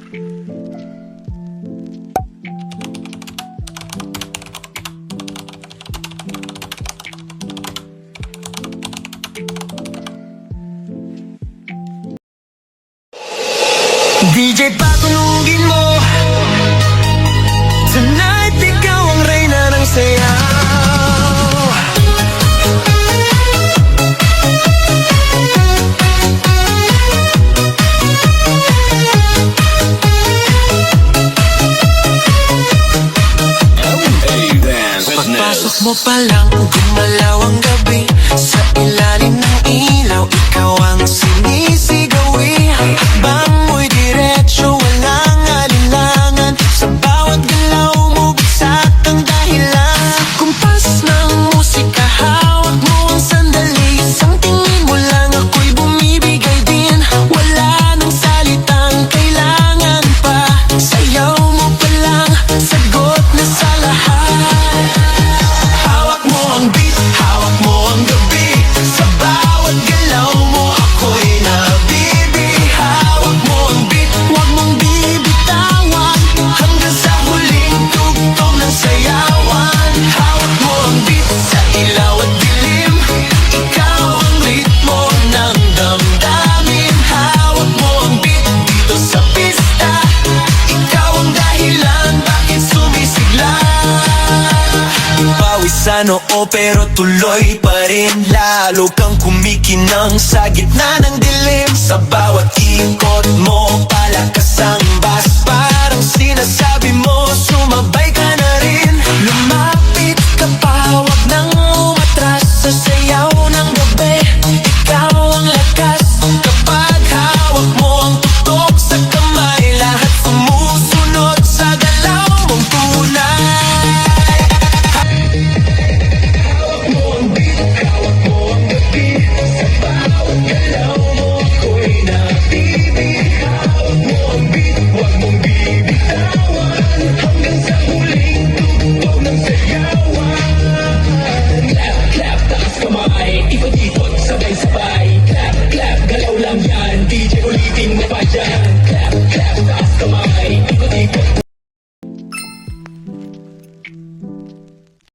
DJ patunugin mo, tonight ikaw ang reyna ng sayaw. Pagpasok mo pa lang, gumalaw ang gabi. Sa ilalim ng ilaw, ikaw ang sinisigawi. Hakbang mo'y diretso, walang alinlangan. Sa bawat galaw mo, bagsak ang dahilan. Kumpas ng musika, hawak mo ang sandali. Isang tingin mo lang, ako'y bumibigay din. Wala nang salitang kailangan pa. Sayaw mo pa lang, sagot na sa lahat. Hawak mo ang beat, hawak mo ang gabi. Sa bawat galaw mo, ako'y nabibi. Hawak mo ang beat, huwag mong bibitawan. Hanggang sa huling tugtog ng sayawan. Hawak mo ang beat, sa ilaw at dilim. Ikaw ang ritmo ng damdamin. Hawak mo ang beat, dito sa pista. Ikaw ang dahilan, bakit sumisigla. Pawisan oo pero tuloy pa rin. Lalo kang kumikinang sa gitna ng dilim. Sa bawat ikot mo,